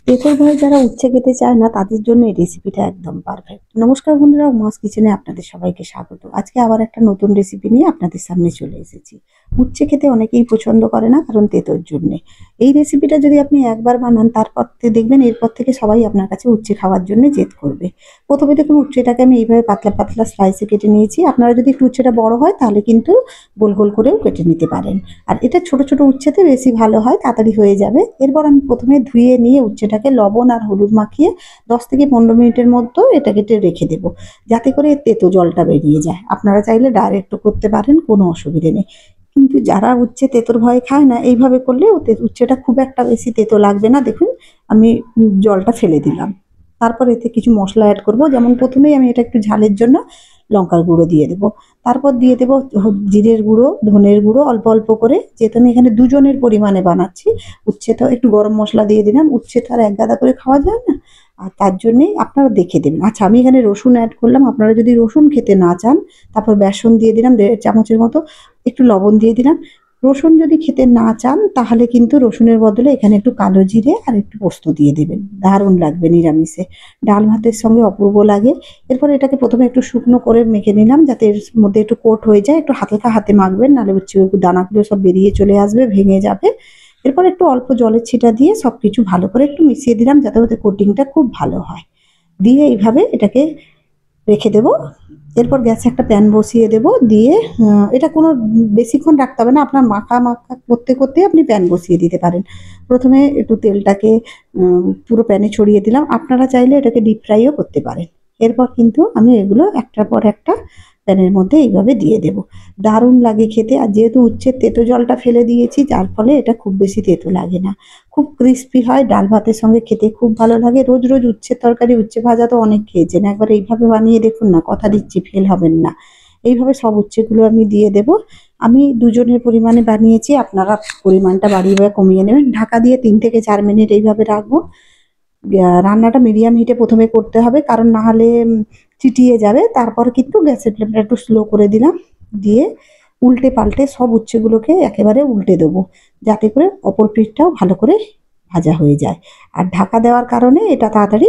পেঁপের ভয়ে যারা উচ্ছে খেতে চায় না তাদের জন্য এই রেসিপিটা একদম পারফেক্ট। নমস্কার বন্ধুরা, উমাস কিচেনে আপনাদের সবাইকে স্বাগত। আজকে আবার একটা নতুন রেসিপি নিয়ে আপনাদের সামনে চলে এসেছি। উচ্ছে খেতে অনেকেই পছন্দ করে না, কারণ তেঁতোর জন্যে। এই রেসিপিটা যদি আপনি একবার বানান, তারপর দেখবেন এরপর থেকে সবাই আপনার কাছে উচ্ছে খাওয়ার জন্য জেদ করবে। প্রথমে দেখুন, উচ্ছেটাকে আমি এইভাবে পাতলা পাতলা স্লাইসে কেটে নিয়েছি। আপনারা যদি একটু উচ্ছেটা বড় হয় তাহলে কিন্তু গোল গোল করেও কেটে নিতে পারেন। আর এটা ছোট ছোট উচ্ছেতে বেশি ভালো হয়, তাড়াতাড়ি হয়ে যাবে। এরপর আমি প্রথমে ধুয়ে নিয়ে উচ্ছেটাকে লবণ আর হলুদ মাখিয়ে 10 থেকে 15 মিনিটের মধ্যে এটা কেটে রেখে দেবো, যাতে করে এর তেতো জলটা বেরিয়ে যায়। আপনারা চাইলে ডাইরেক্টও করতে পারেন, কোনো অসুবিধে নেই। কিন্তু যারা উচ্ছে তেতোর ভয় খায় না, এইভাবে করলে উচ্ছেটা খুব একটা বেশি তেতো লাগবে না। দেখুন, আমি জলটা ফেলে দিলাম। তারপর এতে কিছু মশলা অ্যাড করব। যেমন প্রথমেই আমি এটা একটু ঝালের জন্য লঙ্কার গুঁড়ো দিয়ে দেবো। তারপর দিয়ে দেবো জিরের গুঁড়ো, ধনের গুঁড়ো অল্প অল্প করে, যেহেতু আমি এখানে দুজনের পরিমাণে বানাচ্ছি। উচ্ছে তো একটু গরম মশলা দিয়ে দিলাম। উচ্ছে তো আর এক গাদা করে খাওয়া যায় না, আর তার জন্যেই আপনারা দেখে দেবেন। আচ্ছা, আমি এখানে রসুন অ্যাড করলাম। আপনারা যদি রসুন খেতে না চান, তারপর বেসন দিয়ে দিলাম 1.5 চামচের মতো, একটু লবণ দিয়ে দিলাম। রসুন যদি খেতে না চান, তাহলে কিন্তু রসুনের বদলে এখানে একটু কালো জিরে আর একটু পোস্ত দিয়ে দেবেন, দারুণ লাগবে নিরামিষে। ডাল ভাতের সঙ্গে অপূর্ব লাগে। এরপর এটাকে প্রথমে একটু শুকনো করে মেখে নিলাম, যাতে এর মধ্যে একটু কোট হয়ে যায়। একটু হালকা হাতে মাখবেন, নাহলে হচ্ছে দানাগুলো সব বেরিয়ে চলে আসবে, ভেঙে যাবে। এরপর একটু অল্প জলের ছিটা দিয়ে সবকিছু ভালো করে একটু মিশিয়ে দিলাম, যাতে ওতে কোটিংটা খুব ভালো হয়। দিয়ে এইভাবে এটাকে রেখে দেব। এরপর গ্যাসে একটা প্যান বসিয়ে দেব। দিয়ে এটা কোনো বেশিক্ষণ রাখতে হবে না। আপনার মাখা মাখা করতে করতে আপনি প্যান বসিয়ে দিতে পারেন। প্রথমে একটু তেলটাকে পুরো প্যানে ছড়িয়ে দিলাম। আপনারা চাইলে এটাকে ডিপ ফ্রাইও করতে পারেন। এরপর কিন্তু আমি এগুলো একটার পর একটা প্যানের মধ্যে এইভাবে দিয়ে দেব। দারুণ লাগে খেতে। আর যেহেতু উচ্ছের তেঁতো জলটা ফেলে দিয়েছি, যার ফলে এটা খুব বেশি তেঁতো লাগে না। খুব ক্রিস্পি হয়, ডাল ভাতের সঙ্গে খেতে খুব ভালো লাগে। রোজ রোজ উচ্ছের তরকারি, উচ্ছে ভাজা তো অনেক খেয়েছেন, একবার এইভাবে বানিয়ে দেখুন না, কথা দিচ্ছি ফেল হবেন না। এইভাবে সব উচ্ছেগুলো আমি দিয়ে দেব। আমি দুজনের পরিমাণে বানিয়েছি, আপনারা পরিমাণটা বাড়িয়ে বা কমিয়ে নেবেন। ঢাকা দিয়ে 3 থেকে 4 মিনিট এইভাবে রাখবো। রান্নাটা মিডিয়াম হিটে প্রথমে করতে হবে, কারণ না হলে চিটিয়ে যাবে। তারপর কিন্তু গ্যাসের ফ্লেমটা একটু স্লো করে দিলাম। দিয়ে উল্টে পাল্টে সব উচ্ছেগুলোকে একেবারে উল্টে দেবো, যাতে করে অপর পিঠটাও ভালো করে ভাজা হয়ে যায়। আর ঢাকা দেওয়ার কারণে এটা তাড়াতাড়ি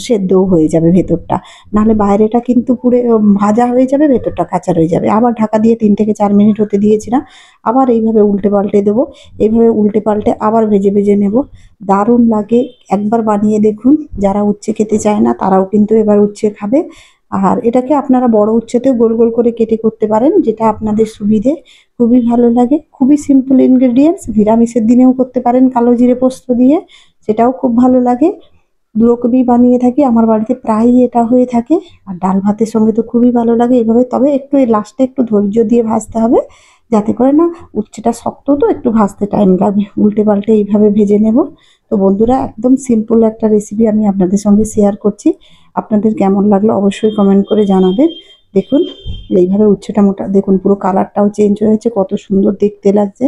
সেদ্ধও হয়ে যাবে ভেতরটা। নাহলে বাইরেটা কিন্তু পুরো ভাজা হয়ে যাবে, ভেতরটা কাঁচা রয়ে যাবে। আবার ঢাকা দিয়ে 3 থেকে 4 মিনিট হতে দিয়েছিলাম। আবার এইভাবে উল্টে পাল্টে দেবো। এইভাবে উল্টে পাল্টে আবার ভেজে ভেজে নেব। দারুণ লাগে, একবার বানিয়ে দেখুন। যারা উচ্ছে খেতে চায় না, তারাও কিন্তু এবার উচ্ছে খাবে। আর এটাকে আপনারা বড় উচ্ছেতেও গোল গোল করে কেটে করতে পারেন, যেটা আপনাদের সুবিধে। খুবই ভালো লাগে, খুবই সিম্পল ইনগ্রেডিয়েন্টস। নিরামিষের দিনেও করতে পারেন কালো জিরে পোস্ত দিয়ে, সেটাও খুব ভালো লাগে। দুরকমই বানিয়ে থাকি, আমার বাড়িতে প্রায়ই এটা হয়ে থাকে। আর ডাল ভাতের সঙ্গে তো খুবই ভালো লাগে এভাবে। তবে একটু লাস্টে একটু ধৈর্য দিয়ে ভাজতে হবে, যাতে করে না, উচ্ছেটা শক্ত তো, একটু ভাজতে টাইম লাগবে। উল্টে পাল্টে এইভাবে ভেজে নেব। তো বন্ধুরা, একদম সিম্পল একটা রেসিপি আমি আপনাদের সঙ্গে শেয়ার করছি। আপনাদের কেমন লাগলো অবশ্যই কমেন্ট করে জানাবেন। দেখুন, এইভাবে উচ্ছেটা মোটা দেখুন, পুরো কালারটাও চেঞ্জ হয়েছে, কত সুন্দর দেখতে লাগছে।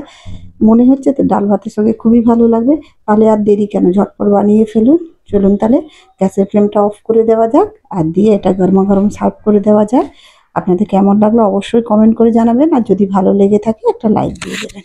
মনে হচ্ছে তো ডাল ভাতের সঙ্গে খুবই ভালো লাগবে। তাহলে আর দেরি কেন, ঝটপট বানিয়ে ফেলুন। চলুন তাহলে গ্যাসের ফ্লেমটা অফ করে দেওয়া যাক, আর দিয়ে এটা গরমা গরম সার্ভ করে দেওয়া যাক। আপনাদের কেমন লাগলো অবশ্যই কমেন্ট করে জানাবেন, আর যদি ভালো লেগে থাকে একটা লাইক দিয়ে দেবেন।